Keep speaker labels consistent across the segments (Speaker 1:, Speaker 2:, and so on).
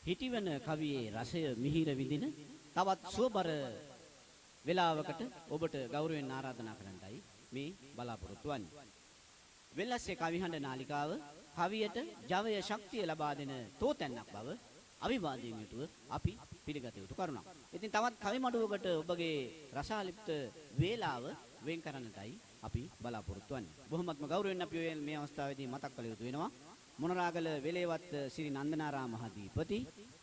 Speaker 1: හිටිවන කවියේ රසය මිහිර විඳින තවත් සුවබර වේලාවකට ඔබට ගෞරවයෙන් ආරාධනා කරන්නයි මේ බලාපොරොත්තු වෙන්නේ. වෙල්ලස්සේ කවිහඬ නාලිකාව කවියට ජවය ශක්තිය ලබා දෙන තෝතැන්නක් බව අවිවාදයෙන් යුතුව අපි පිළිගත යුතු කරුණක්. ඉතින් තවත් කවි මඩුවකට ඔබගේ රසාලිප්ත වේලාව වෙන් කරන්නටයි අපි බලාපොරොත්තු වෙන්නේ. බොහොමත්ම ගෞරවයෙන් අපි මේ අවස්ථාවේදී මතක් කළ යුතු වෙනවා. මොනරාගල වෙලේවත් ශ්‍රී නන්දනාරාම මහාධිපති,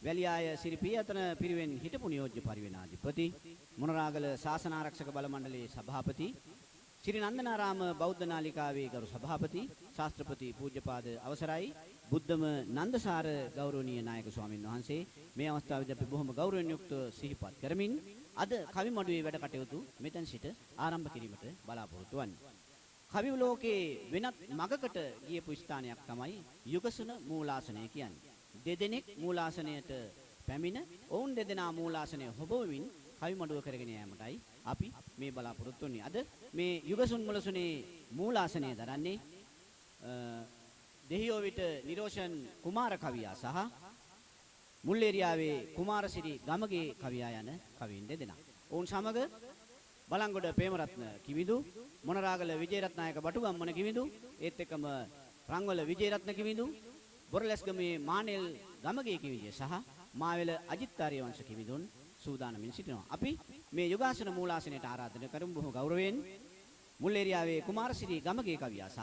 Speaker 1: වැලියාය ශ්‍රී පියතන පිරිවෙන් හිටපු නියෝජ්‍ය පරිවෙනාධිපති, මොනරාගල ශාසන ආරක්ෂක බල මණ්ඩලයේ සභාපති, ශ්‍රී නන්දනාරාම බෞද්ධ නාලිකාවේ ගරු සභාපති, ශාස්ත්‍රපති පූජ්‍යපාද අවසරයි බුද්ධම නන්දසාර ගෞරවනීය නායක ස්වාමින් වහන්සේ මේ අවස්ථාවේදී අපි බොහොම ගෞරවයෙන් යුක්තව සිහිපත් කරමින් අද කවි මඩුවේ වැඩ කටයුතු මෙතන සිට ආරම්භ කිරීමට බලාපොරොත්තු වෙන්නේ. කවි ලෝකේ වෙනත් මගකට ගියපු ස්ථානයක් තමයි යුගසුන මූලාසනය කියන්නේ. දෙදෙනෙක් මූලාසනයට පැමිණ ඔවුන් දෙදෙනා මූලාසනය හොබවමින් කවි මඩුව කරගෙන යාමටයි අපි මේ බලාපොරොත්තු වෙන්නේ. අද මේ යුගසුන් මුලසුනේ මූලාසනය දරන්නේ දෙහියෝවිට නිරෝෂන් කුමාර කවියා සහ මුල්ලේරියාවේ කුමාරසිරි ගමගේ කවියා යන කවීන් දෙදෙනා. ඔවුන් සමග බලංගොඩ ප්‍රේමරත්න කිවිදු, මොනරාගල විජේරත්නායක බටුගම්මන කිවිදු, ඒත් එක්කම රංගවල විජේරත්න කිවිදු, බොරලැස්ගමේ මානෙල් ගමගේ කිවිදිය සහ මාවෙල අජිත් ආර්යවංශ කිවිදුන් සූදානමින් සිටිනවා. අපි මේ යුගාසන මූලාසනයට ආරාධනා කරමු බොහෝ ගෞරවයෙන් මුල්ලේරියාවේ කුමාරසිරි ගමගේ කවියා සහ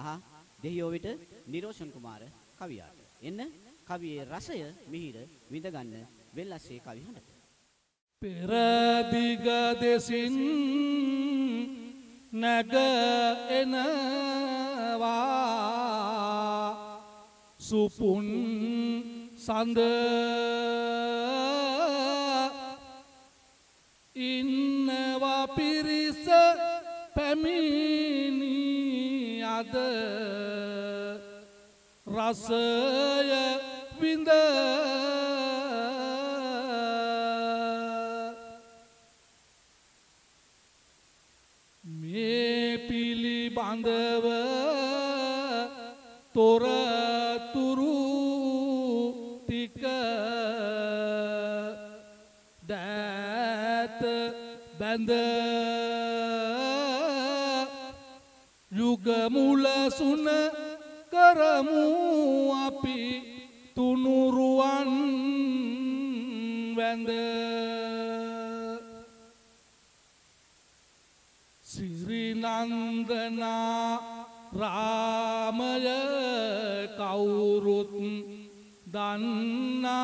Speaker 1: දෙහියෝවිට නිරෝෂන් කුමාර කවියාට. එන්න කවියේ රසය මිහිර විඳ ගන්න වෙල්ලස්සේ කවි හඬට.
Speaker 2: පෙර දිග දෙසින් නැග එනවා සුපුන් සඳ ඉන්නවා පිරිස පැමිණි අද රසය විඳ පිළිබඳව තොරතුරු ටික දෑත බැඳ යුග මුලසුන කරමු අපි තුනුරුවන් වැඳ ශ්‍රී නන්දනා රාමය කවුරුත් දන්නා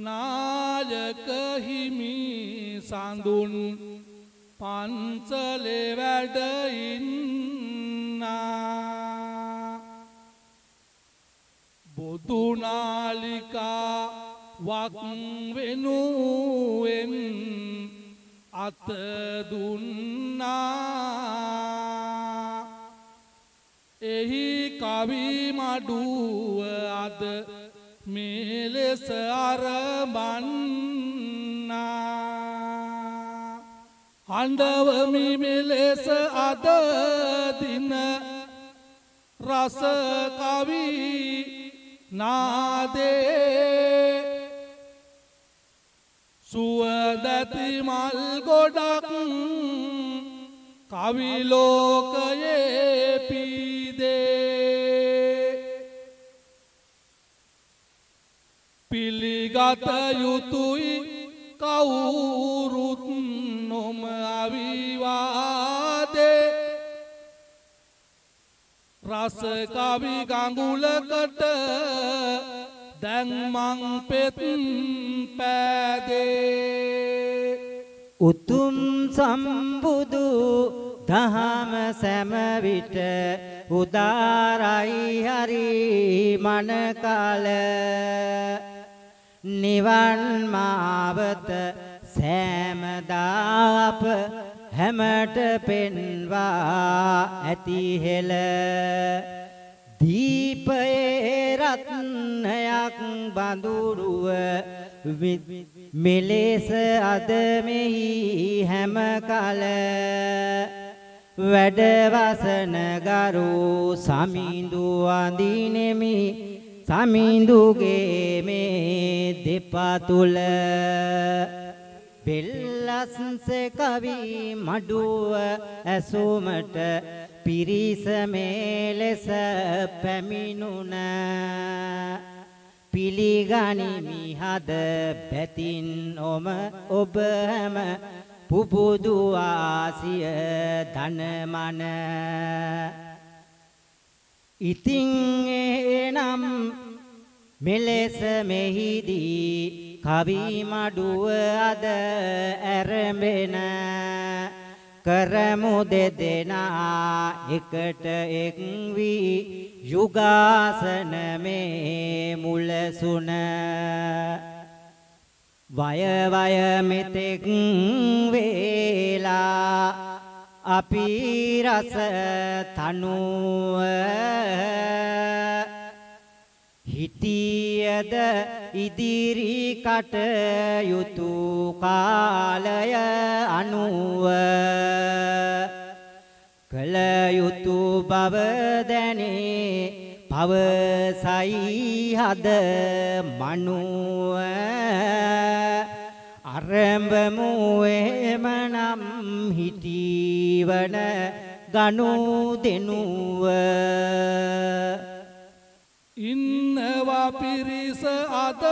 Speaker 2: නායක හිමි සඳුන් පන්සලේ වැඩ ඉන්නා බොදු නාලිකා වක් වෙනුවෙන් අත දුන්නා එහි කවි මඩුව අද මේ ලෙස අරඹන්නා හඬවමි මෙලෙස අද දින රස කවි නාදේ සුවදති මල් ගොඩක් කවි ලෝකයේ පීදේ පිළිගත යුතුයි කවුරුත් නොම අවිවාදේ රස කවි ගඟුලකට දැන් මං පෙත් පෑදේ
Speaker 3: උතුම් සම්බුදු දහම සෑම විට උදාරයි හරි මන කාල නිවන් මාවත සෑමදා අප හැමට පෙන්වා ඇති හෙළ දීපයේ රත්නයක් බඳුරුව මෙලෙස අද මෙහි හැම කල වැඩවසන ගරු සමිඳු අඳිනෙමි සමිඳුගේ මේ දෙපතුල බෙල්ලස්ස කවි මඩුව ඇසුමට පිරිස මේ ලෙස පැමිණුණ පිළිගනිමි හද බැතින් ඔබ හැම පුබුදු ආසිය ධනමන ඉතින් එනම් මෙලෙස මෙහිදී කවි මඩුව අද ඇරඹෙන කරමු දෙදෙනා එකට එක් වී යුගාසන මේ මුලසුන වය මෙතෙක් වේලා අපි රස තනුව හිටියද ඉදිරි කටයුතු කාලය අනුව කළ යුතු බව දැනේ පවසයි හද මනුව අරඹමු එමනම් හිටිවන ගනු දෙනුව
Speaker 2: ඉන්නවා පිරිස අද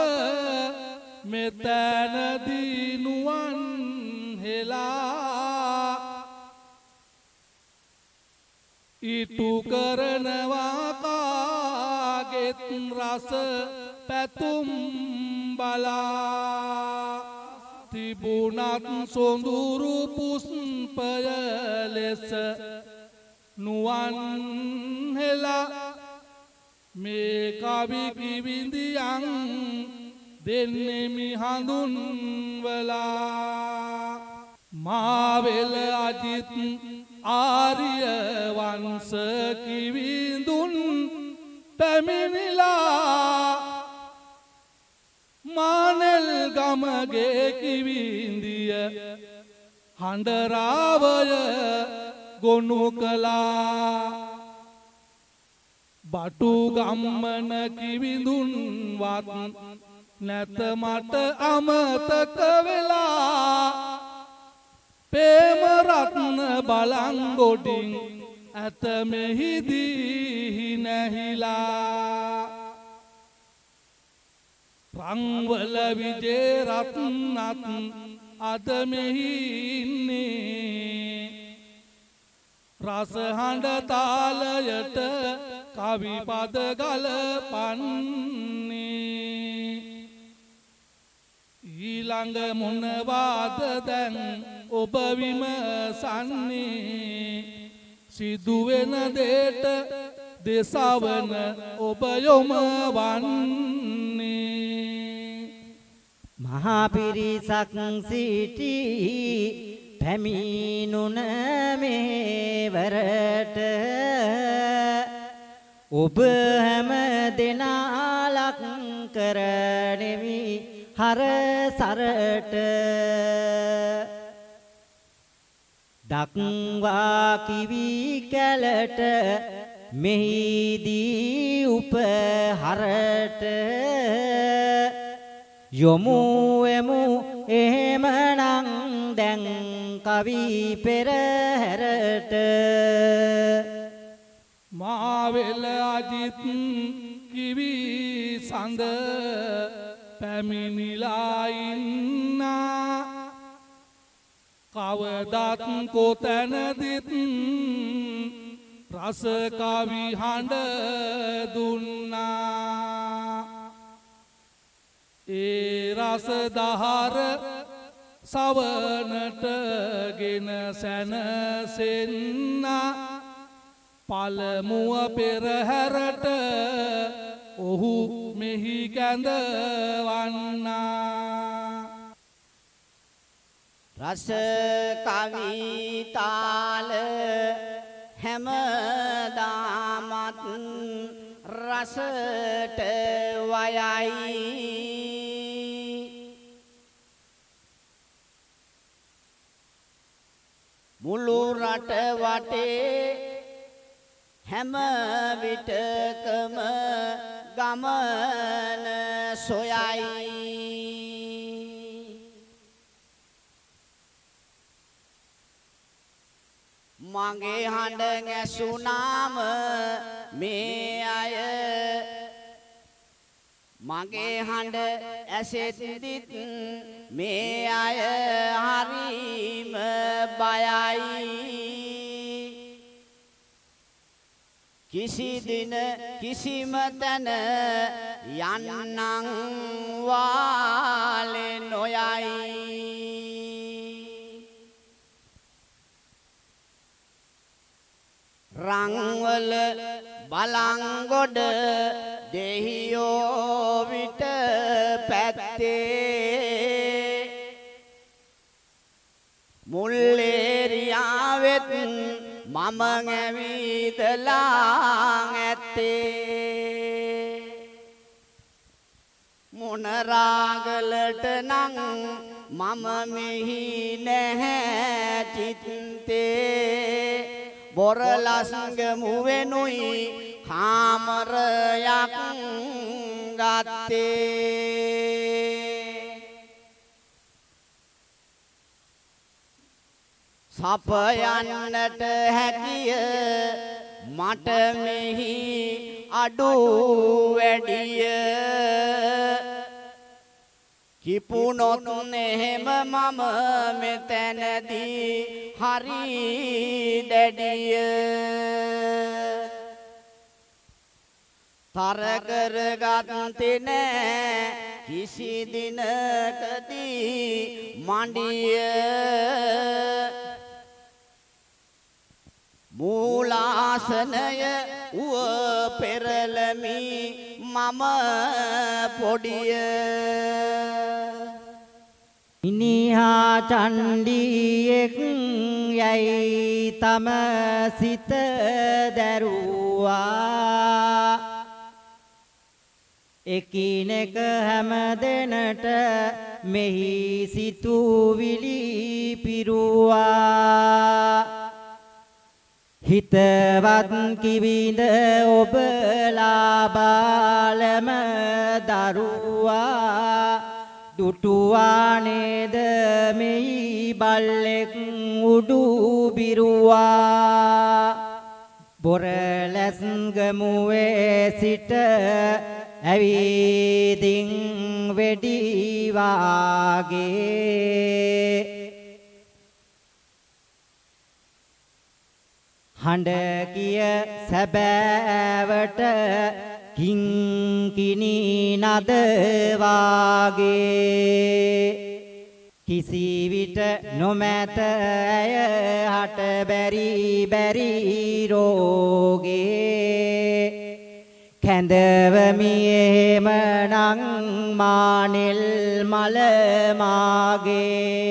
Speaker 2: මෙතැනදී නුවන් හෙලා ඉටු කරනවා කාගෙත් රස පැතුම් බලා තිබුණත් සොඳුරු පුෂ්පය ලෙස නුවන් හෙලා මේ කවි කිවිඳියන් දෙන්නෙමි හඳුන්වලා මාවෙල අජිත් ආර්ය වංශ කිවිඳුන් පැමිණිලා මානෙල් ගමගේ කිවිඳිය හඬරාවය ගොනු කළා බටු ගම්මන කිවිඳුන්වත් නැත මට අමතක වෙලා පේම රත්න බලංගොඩින් ඇත මෙහිදී නැහිලා රංවල විජේ රත්නත් අද මෙහි ඉන්නේ රස හඬ තාලයට කවි පද ගලපන්නේ ඊළඟ මොනවාද දැන් ඔබ විමසන්නේ සිදුවෙන දේට දෙසවන ඔබ යොමවන්නේ
Speaker 3: මහා පිරිසක් සිටි පැමිණුන මේවරට ඔබ හැම දෙනා ලක් කරනෙමි හර සරට දක්වා කිවි කැලට මෙහිදී උපහරට යොමු එමු එහෙමනම් දැන් කවි පෙරහැරට
Speaker 2: මාවෙල අජිත් කිවි සඳ පැමිණිලා ඉන්නා කවදත් කොතැනදිත් රස කවි හඬ දුන්නා ඒ රස දහර සවනට ගෙන සැනසෙන්න පළමුව පෙරහැරට ඔහු මෙහි කැඳවන්නා
Speaker 1: රස කවි තාල හැමදාමත් රසට වයයි මුළු රට වටේ හැම විටකම ගමන සොයයි මගේ හඬ ඇසුනාම මේ අය මගේ හඬ ඇසෙද්දිත් මේ අය හරිම බයයි කිසි දින කිසිම තැන යන්නන් වාලේ නොයයි රංවල බලංගොඩ දෙහියෝ විට පැත්තේ මුල්ලේරියාවෙත් මම ඇවිදලා ඇත්තේ මොනරාගලට නං මම මෙහි නැහැ චිත්තේ බොරලස්ගමුවෙනුයි කාමරයක් ගත්තේ සපයන්නට හැකිය මට මෙහි අඩු වැඩිය කිපුනොත් එහෙම මම මෙතැනදී හරි දැඩිය තර කරගත්තේ නෑ කිසි දිනකදී මඩිය මූලාසනය උව පෙරළමි මම පොඩිය
Speaker 3: මිනිහා චණ්ඩියෙක් යයි තම සිත දැරුවා එකිනෙක හැම දෙනට මෙහි සිතුවිලි පිරුවා හිතවත් කිවිඳ ඔබලා බාලම දරුවා දුටුවා නේද මෙහි බල්ලෙක් උඩු බිරුවා බොරලැස්ගමුවේ සිට ඇවිදින් වෙඩි වාගේ හඬ කිය සැබෑවට කිංකිණි නද වාගේ කිසි විට නොමැත ඇය හට බැරි බැරි රෝගේ කැඳවමි එහෙමනම් මානෙල් මල මාගේ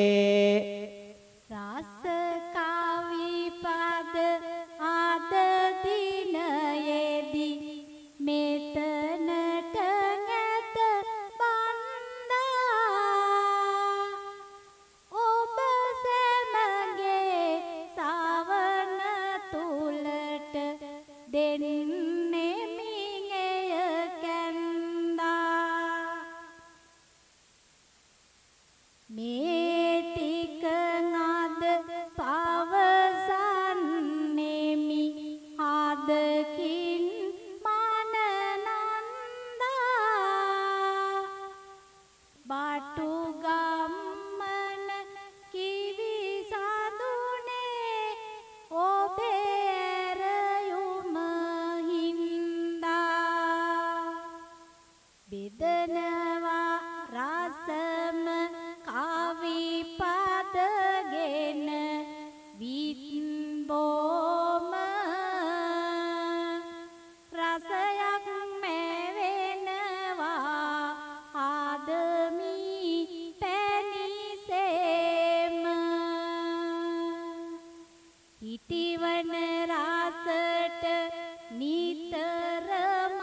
Speaker 4: නිතරම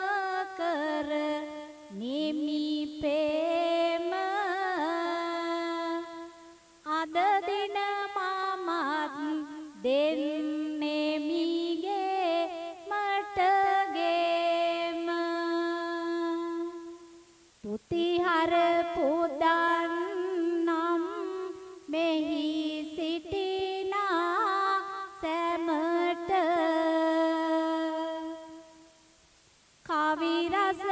Speaker 4: කර නෙමි තුතිහර පුදන් නම් මෙහි සිටිනා සැමට කවි රස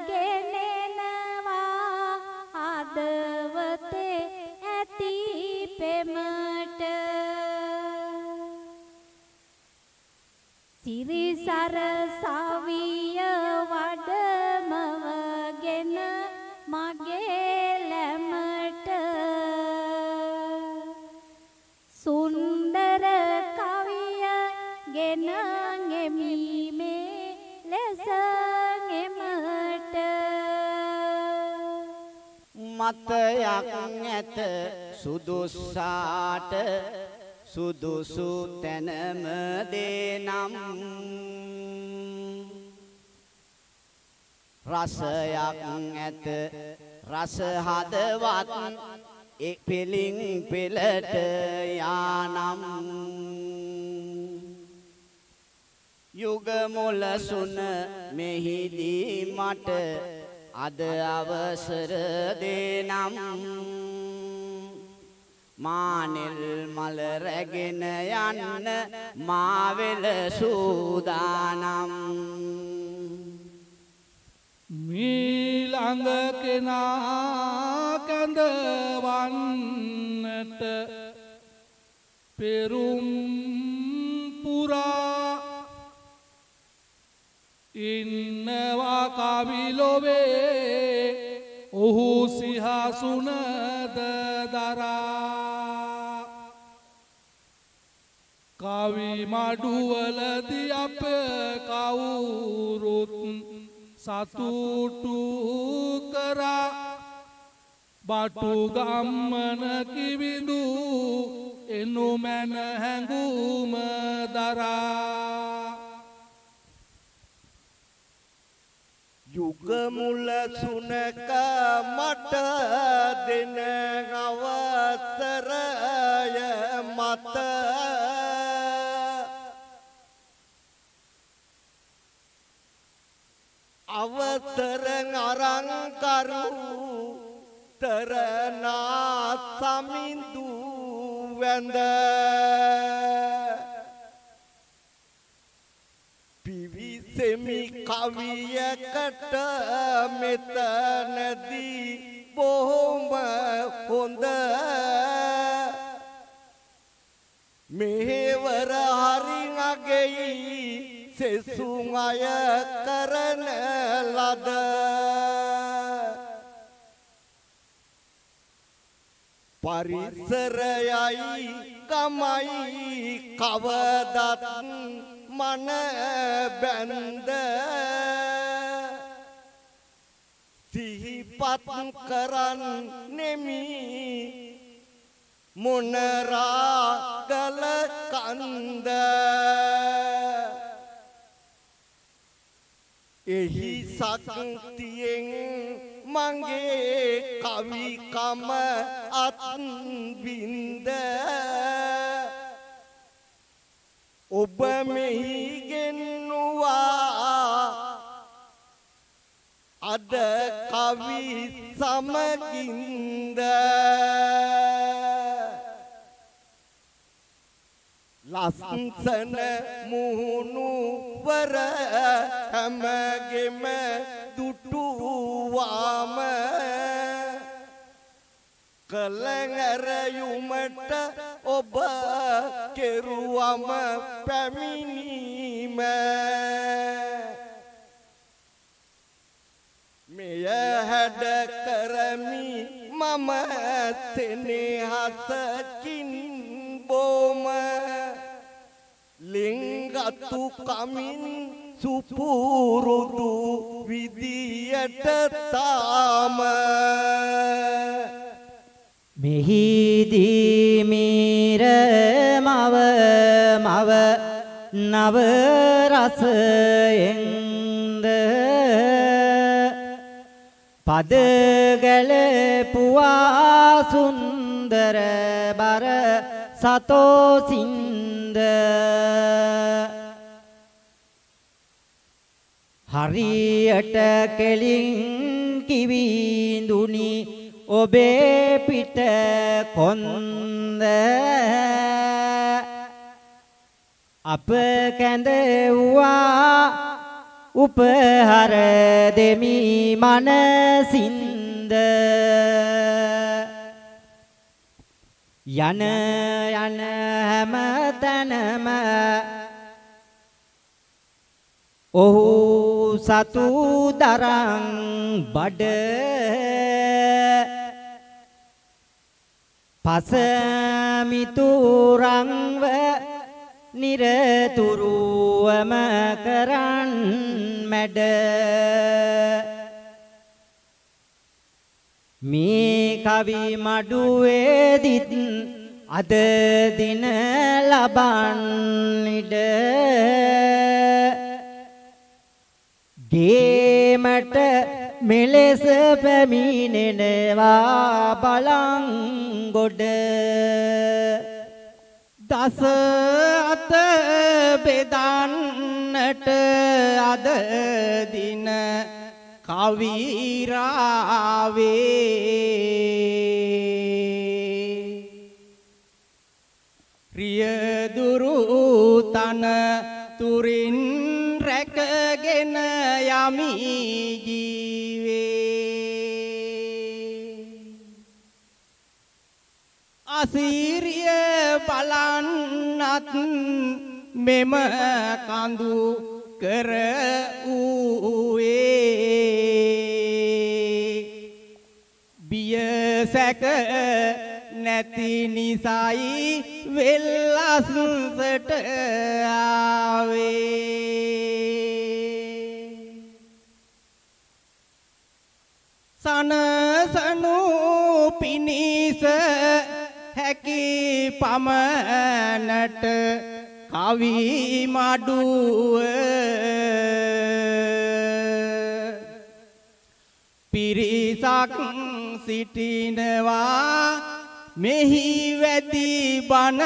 Speaker 4: ගෙනෙනවා හදවතේ ඇති පෙමට සිරිසර සවිය වඩමවගෙන මගේ ලැමට සුන්දර කවිය ගෙන ගෙමීමේ ලෙස ගෙමට
Speaker 1: මතයක් ඇත සුදුසාට සුදුසු තැනම දේනම් රසයක් ඇත රස හදවත් එක් පෙලින් පෙළට යානම් යුග මුල සුන මෙහිදී මට අද අවසර දේනම් මානෙල් මල රැගෙන යන්න මාවෙල සූදානම්
Speaker 2: මීළඟ කෙනා කැඳවන්නට පෙරුම් පුරා ඉන්නවා කවිලොවේ ඔහු සිහසුනද දරා කවි මඩුවලදී අප කවුරුත් සතුටු කරා බටු ගම්මන කිවිඳු එනු මැන හැඟුම දරා
Speaker 5: යුග මුල සුනක මට දෙන අවසරය මත අවසර අරන් කරු තරනා සමිඳු වැඳ පිවිසෙමි කවියකට මෙතනදී බොහොම හොඳ මෙහෙවර හරින් අගෙයි සෙසුන් අය කරන ලද පරිසරයයි ගමයි කවදත් මන බැන්ද සිහිපත් කරන්නෙමි මොනරාගල කන්ද එහි ශක්තියෙන් මගේ කවිකම අත්බින්ද ඔබ මෙහි ගෙන්නුවා අද කවි සමගින්ද ලස්සන මුහුණු වර හැමගෙම දුටුවාම කලංගරයුමට ඔබ කෙරුවම පැමිණීම මෙය හැඩ කරමි මම සෙනෙහසකින් බොම ලිංගතු කමින් සුපුරුදු විදියට තාම
Speaker 3: මෙහිදී මීර මව නව රසයෙන්ද පදගල පුවා සුන්දර බර සතෝසින්ද හරියට කෙලින් කිවිඳුනි ඔබේ පිට කොන්ද අප කැඳවුවා උපහර දෙමි මනසින්ද යන හැම තැනම ඔහු සතු දරං බඩ පසමිතුරංව නිරතුරුවම කරන් මැඩ මේ කවි මඩුවේදිත් අද දින ලබන්නට ගේමට මෙලෙස පැමිණෙනවා බලං ගොඩ
Speaker 6: දස අත බෙදන්නට අද දින කවිරාවේ රියදුරු තන තුරින් රැකගෙන යමි ජීවේ අසීරිය බලන්නත් මෙම කඳු කර ඌවේ බිය සැක නැති නිසයි වෙල්ලස්ට ආවේ සනසනු පිනිස හැකි පමණට කවි මඩුව පිරිසක් සිටිනවා මෙහි වැදි බණ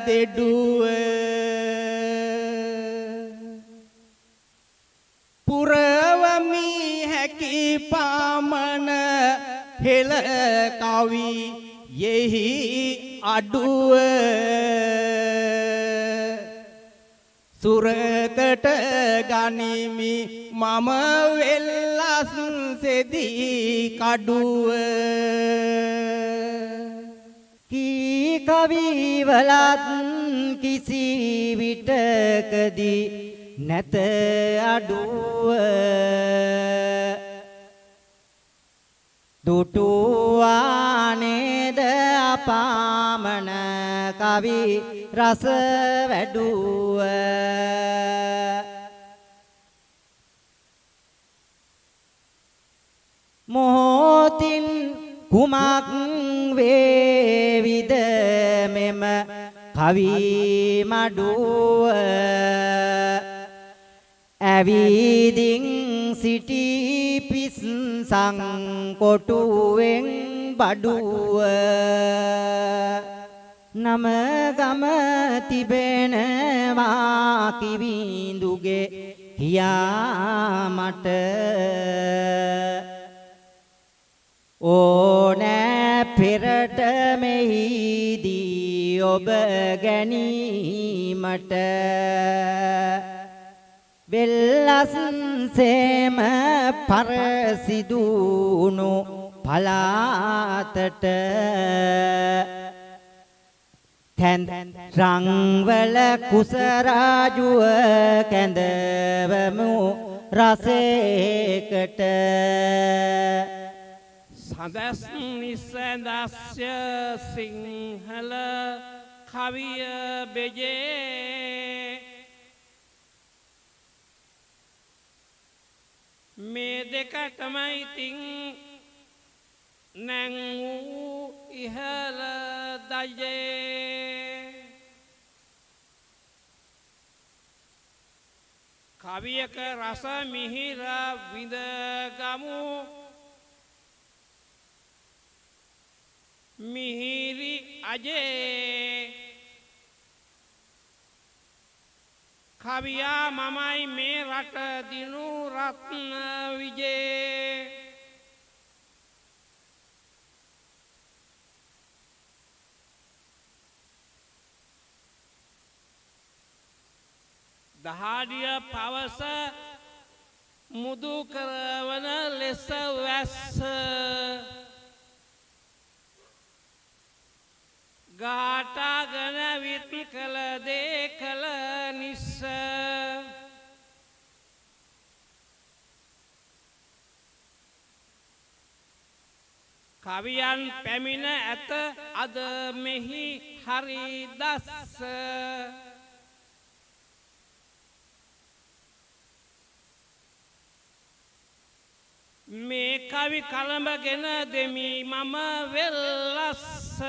Speaker 6: දෙඩුව පුරවමි හැකි පමණ හෙළ කවි යෙහි අඩුව සුරතට ගනිමි මම වෙල්ලස් සෙදී කඩුව
Speaker 3: කී කවිවලත් කිසි විටකදී නැත අඩුව දුටුවානේද අපාමන කවි රස වැඩුව මොහොතින් කුමක් වේවිද මෙම කවි මඩුව ඇවිදින් සිටි පිස්සං කොටුවෙන් බඩුව නම ගම තිබෙනවා කිවිඳුගේ හියාමට ඕනෑ පෙරට මෙහිදී ඔබ ගැනීමට වෙල්ලස්සේම පරසිදුණු පලාතට කැඳ රංවල කුසරාජුව කැඳවමු රසයකට
Speaker 7: සදස් නිසදස්ය සිංහල කවිය බෙජේ මේ දෙකටමයි ඉතින් නැං වූ ඉහළ දජේ කවියක රස මිහිර විඳගමු මිහිරි අජේ කවියා මමයි මේ රට දිනු රත්න විජේ දහඩිය පවස මුදු කරවන ලෙස වැස්ස ගාටාගෙන විත් කළ දේ කළ නිස්ස කවියන් පැමිණ ඇත අද මෙහි හරි දස්ස මේ කවි කලඹගෙන දෙමි මම වෙල්ලස්ස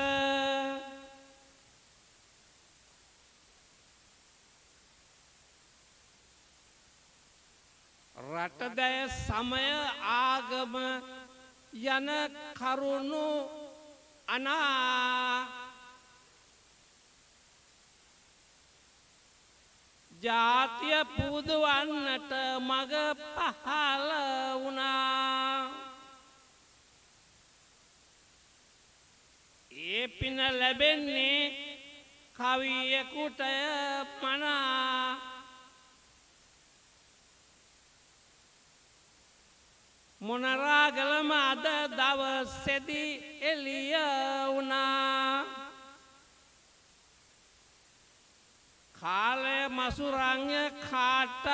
Speaker 7: රටදය සමය ආගම යන කරුණු අනා ජාතිය පුදවන්නට මග පහළ වුණා ඒ පින ලැබෙන්නේ කවියෙකුටය මනා මොනරාගලම අද දවසේදී එළිය වුණා කාලය මසුරංය කාටත්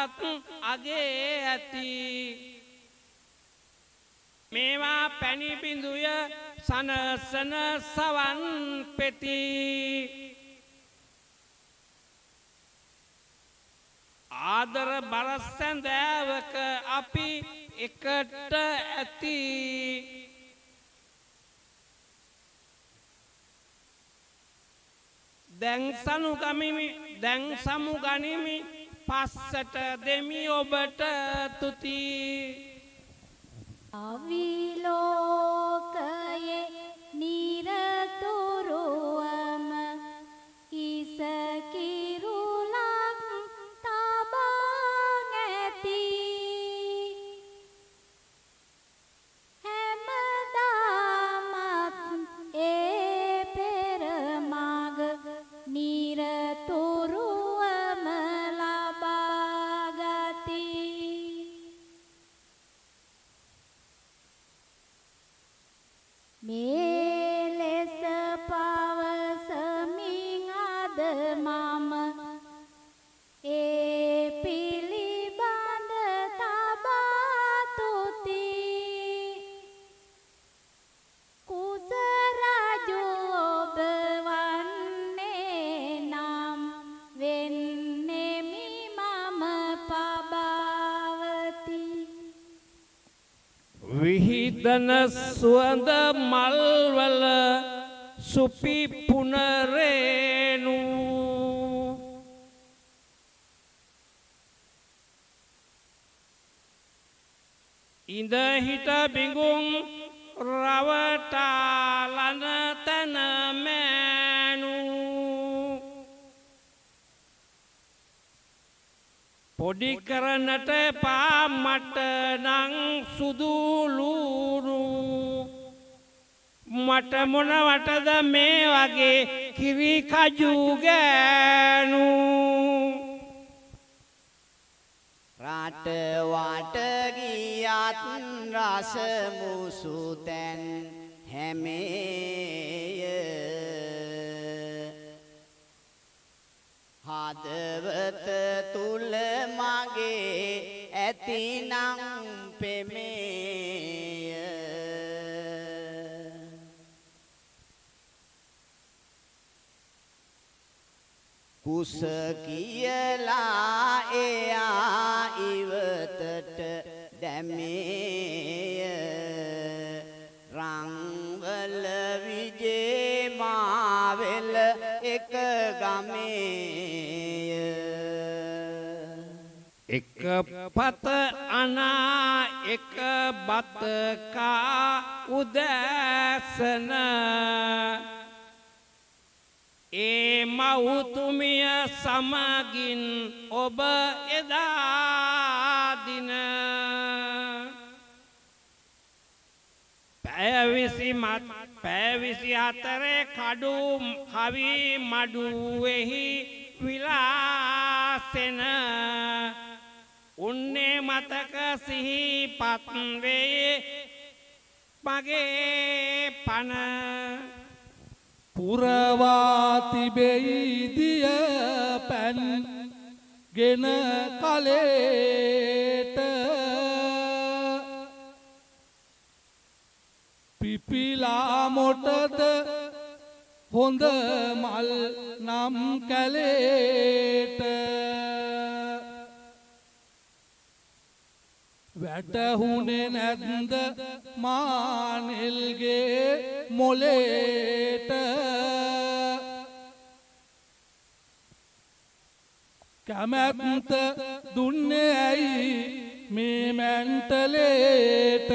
Speaker 7: අගේ ඇති මේවා පැණි බිඳුය සනසන සවන් පෙති ආදර බරසැඳෑවක අපි එකට ඇති දැන් සමු ගනිමි පස්සට දෙමි ඔබට තුති
Speaker 4: අවිලෝකයේ නිරතුරුවම කිස කිරුලක් තබා ඇති හැමදාමත් ඒ පෙරමග නිරතුරුවම ලබා ගති මේ ලෙස පවසමින් අද මම ඒ පිළිබඳ තබා තුති කුස රජු ඔබ වන්නේ නම් වෙන්නෙමි මම පබාවති
Speaker 7: විහිදන සුවඳ මල්වල සුපි පුනරේනු ඉඳ හිට බිඟුම් රවටාලන තන මෑනු පොඩි කරනට පා මට නං සුදුලුරු මට මොනවටද මේ වගේ කිරි කජු ගෑනු
Speaker 3: රට වට ගියත් රස මුසු තැන් හැමේය හදවත තුල මගේ ඇතිනම් පෙමේය කුස කියලා එයා ඉවතට දැමේය රංවල විජේ මාවෙල එක ගමේය
Speaker 7: එක පත අනා එක බතකා උදැසන ඒ මව්තුමිය සමගින් ඔබ එදා දින පැවිසි හතරේ කඩු කවි මඩුවෙහි විලාසෙන උන්නේ මතක සිහිපත් වේ මගේ පන
Speaker 2: පුරවා තිබෙයි දිය පැන් ගෙන කලේට පිපිලා මොටද හොඳ මල් නම් කැලේට වැටහුනේ නැද්ද මානෙල්ගේ මොලේට කැමැත්ත දුන්නේ ඇයි මේ මැන්ටලේට